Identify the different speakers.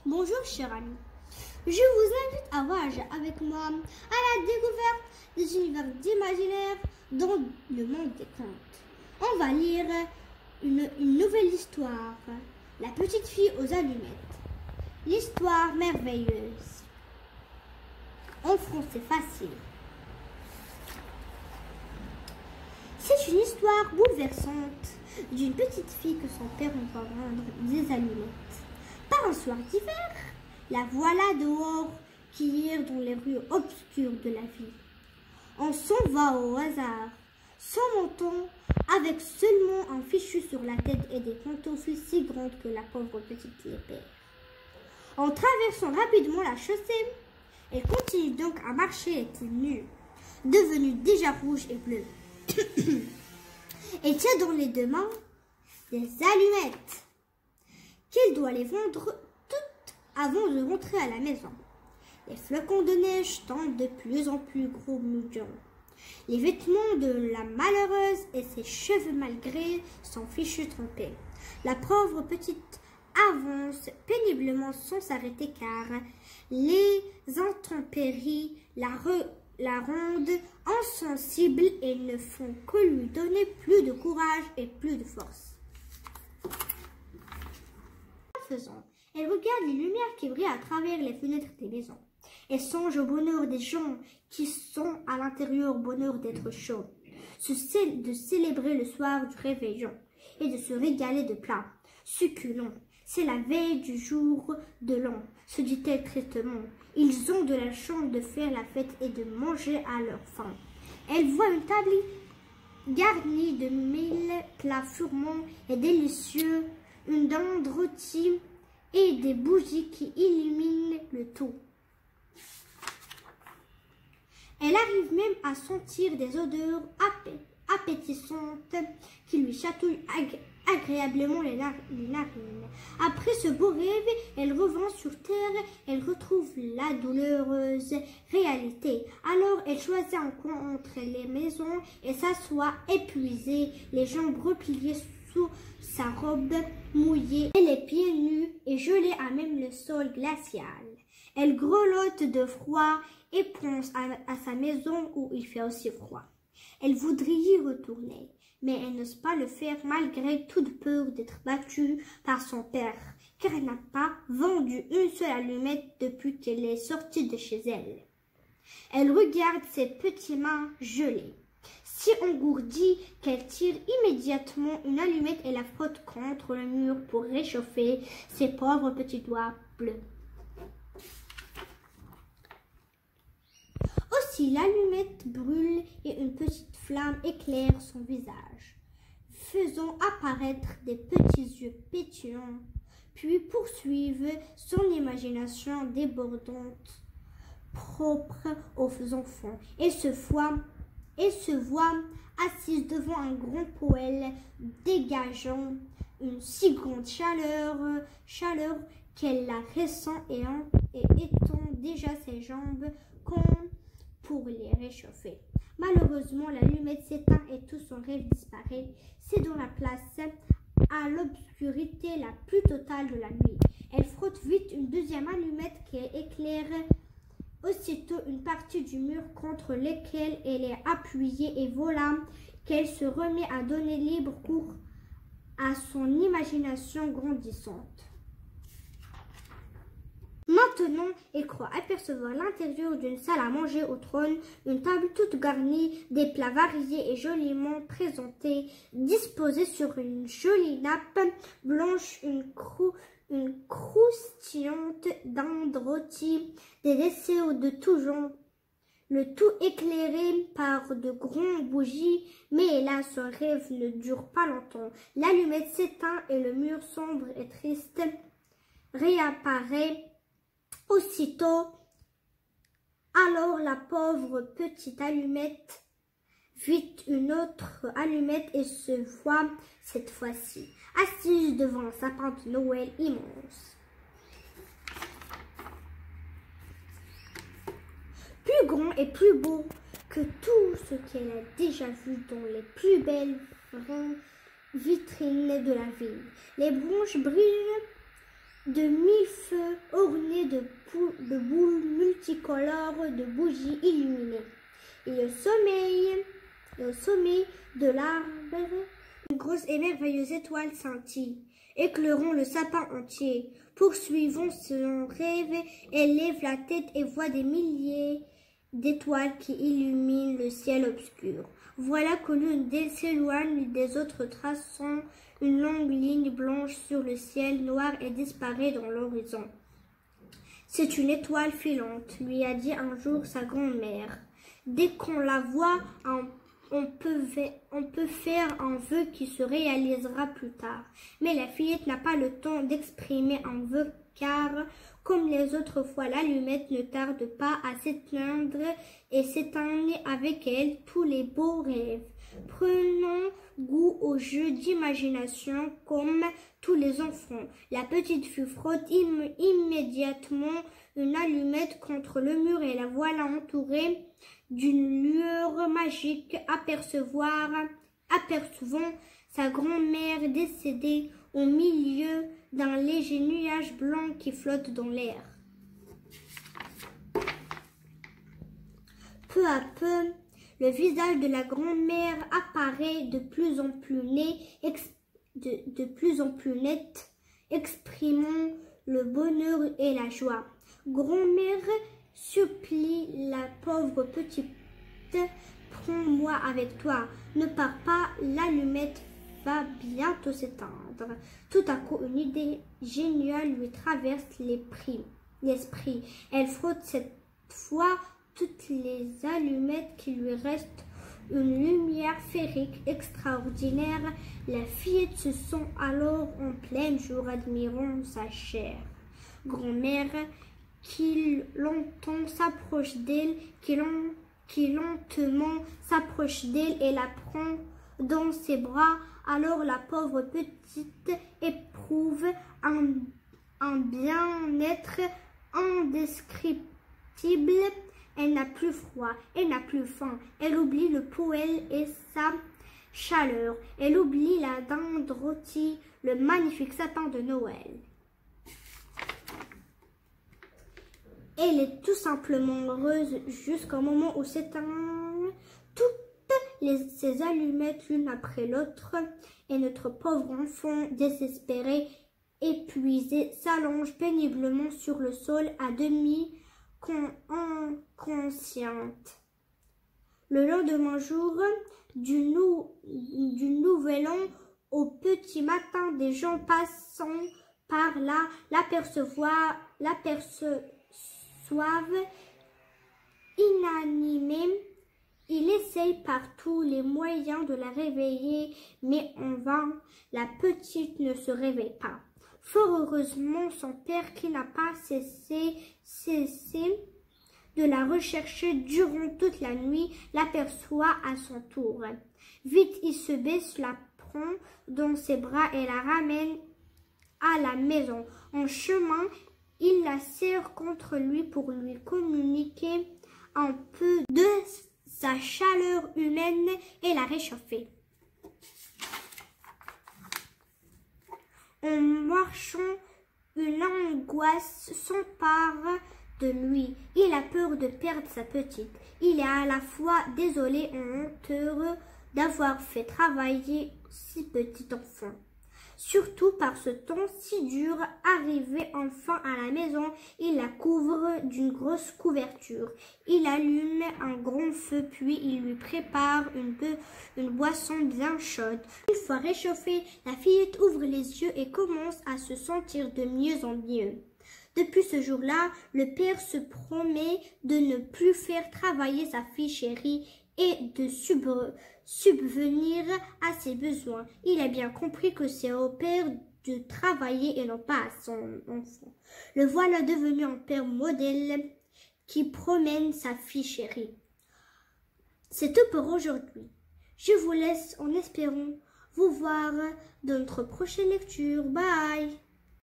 Speaker 1: Bonjour chers amis, je vous invite à voyager avec moi à la découverte des univers d'imaginaire dans le monde des contes. On va lire une nouvelle histoire, La petite fille aux allumettes, l'histoire merveilleuse, en français facile. C'est une histoire bouleversante d'une petite fille que son père envoie vendre des allumettes. Par un soir d'hiver, la voilà dehors qui erre dans les rues obscures de la ville. On s'en va au hasard, sans menton, avec seulement un fichu sur la tête et des pantoufles si grandes que la pauvre petite les perd. En traversant rapidement la chaussée, elle continue donc à marcher les pieds nus, devenue déjà rouge et bleue. Elle tient dans les deux mains des allumettes qu'elle doit les vendre toutes avant de rentrer à la maison. Les flocons de neige tombent de plus en plus gros mouillants. Les vêtements de la malheureuse et ses cheveux malgrés sont fichus trempés. La pauvre petite avance péniblement sans s'arrêter car les intempéries la rendent insensible et ne font que lui donner plus de courage et plus de force. Elle regarde les lumières qui brillent à travers les fenêtres des maisons. Elle songe au bonheur des gens qui sont à l'intérieur, au bonheur d'être chauds, de célébrer le soir du réveillon et de se régaler de plats succulents. C'est la veille du jour de l'an, se dit-elle tristement. Ils ont de la chance de faire la fête et de manger à leur faim. Elle voit une table garnie de 1000 plats gourmands et délicieux, une dinde rôtie et des bougies qui illuminent le tout. Elle arrive même à sentir des odeurs appétissantes qui lui chatouillent agréablement les narines. Après ce beau rêve, elle revient sur terre, elle retrouve la douloureuse réalité. Alors elle choisit un coin entre les maisons et s'assoit épuisée, les jambes repliées sous sa robe mouillée et les pieds nus et gelés à même le sol glacial. Elle grelotte de froid et pense à sa maison où il fait aussi froid. Elle voudrait y retourner, mais elle n'ose pas le faire malgré toute peur d'être battue par son père, car elle n'a pas vendu une seule allumette depuis qu'elle est sortie de chez elle. Elle regarde ses petites mains gelées, si engourdies qu'elle tire immédiatement une allumette et la frotte contre le mur pour réchauffer ses pauvres petits doigts bleus. Aussi l'allumette brûle et une petite flamme éclaire son visage, faisant apparaître des petits yeux pétillants, puis poursuivent son imagination débordante, propre aux enfants, et se voit assise devant un grand poêle dégageant une si grande chaleur qu'elle la ressent et étend déjà ses jambes comme pour les réchauffer. Malheureusement, l'allumette s'éteint et tout son rêve disparaît. C'est dans la place, à l'obscurité la plus totale de la nuit. Elle frotte vite une deuxième allumette qui éclaire aussitôt une partie du mur contre lequel elle est appuyée et voilà qu'elle se remet à donner libre cours à son imagination grandissante. Maintenant, elle croit apercevoir l'intérieur d'une salle à manger au trône, une table toute garnie, des plats variés et joliment présentés, disposés sur une jolie nappe blanche, une croustillante dinde rôtie, des desserts de tout genre, le tout éclairé par de grandes bougies, mais hélas, son rêve ne dure pas longtemps. L'allumette s'éteint et le mur sombre et triste réapparaît aussitôt. Alors la pauvre petite allumette vit une autre allumette et se voit cette fois-ci assise devant un sapin de Noël immense, plus grand et plus beau que tout ce qu'elle a déjà vu dans les plus belles vitrines de la ville. Les branches brillent de 1000 feux ornés de boules multicolores de bougies illuminées. Et au sommet de l'arbre, une grosse et merveilleuse étoile scintille, éclairant le sapin entier. Poursuivant son rêve, elle lève la tête et voit des milliers d'étoiles qui illuminent le ciel obscur. Voilà que l'une d'elles s'éloigne des autres, traçant une longue ligne blanche sur le ciel noir et disparaît dans l'horizon. C'est une étoile filante, lui a dit un jour sa grand-mère. Dès qu'on la voit, on peut faire un vœu qui se réalisera plus tard. Mais la fillette n'a pas le temps d'exprimer un vœu car, comme les autres fois, l'allumette ne tarde pas à s'éteindre et s'éteignent avec elle tous les beaux rêves. Prenons goût au jeu d'imagination comme tous les enfants. La petite fille frotte immédiatement une allumette contre le mur et la voilà entourée d'une lueur magique, apercevant sa grand-mère décédée au milieu d'un léger nuage blanc qui flotte dans l'air. Peu à peu, le visage de la grand-mère apparaît de plus en plus net, exprimant le bonheur et la joie. Grand-mère supplie la pauvre petite, prends-moi avec toi, ne pars pas, l'allumette va bientôt s'éteindre. Tout à coup, une idée géniale lui traverse l'esprit. Elle frotte cette fois toutes les allumettes qui lui restent. Une lumière féerique extraordinaire. La fillette se sent alors en plein jour, admirant sa chère grand-mère qui lentement s'approche d'elle, qui lentement s'approche d'elle et la prend dans ses bras. Alors la pauvre petite éprouve un bien-être indescriptible. Elle n'a plus froid, elle n'a plus faim, elle oublie le poêle et sa chaleur, elle oublie la dinde rôtie, le magnifique sapin de Noël. Elle est tout simplement heureuse jusqu'au moment où s'éteignent toutes ces allumettes l'une après l'autre et notre pauvre enfant désespéré, épuisé, s'allonge péniblement sur le sol à demi inconsciente. Le lendemain jour du nouvel an, au petit matin, des gens passant par là l'aperçoivent inanimée. Il essaye par tous les moyens de la réveiller, mais en vain, la petite ne se réveille pas. Fort heureusement, son père, qui n'a pas cessé de la rechercher durant toute la nuit, l'aperçoit à son tour. Vite, il se baisse, la prend dans ses bras et la ramène à la maison. En chemin, il la serre contre lui pour lui communiquer un peu de sa chaleur humaine et la réchauffer. En marchant, une angoisse s'empare de lui. Il a peur de perdre sa petite. Il est à la fois désolé et honteux d'avoir fait travailler si petit enfant. Surtout par ce temps si dur, arrivé enfin à la maison, il la couvre d'une grosse couverture. Il allume un grand feu, puis il lui prépare une boisson bien chaude. Une fois réchauffée, la fillette ouvre les yeux et commence à se sentir de mieux en mieux. Depuis ce jour-là, le père se promet de ne plus faire travailler sa fille chérie et de subvenir à ses besoins. Il a bien compris que c'est au père de travailler et non pas à son enfant. Le voilà devenu un père modèle qui promène sa fille chérie. C'est tout pour aujourd'hui. Je vous laisse en espérant vous voir dans notre prochaine lecture. Bye!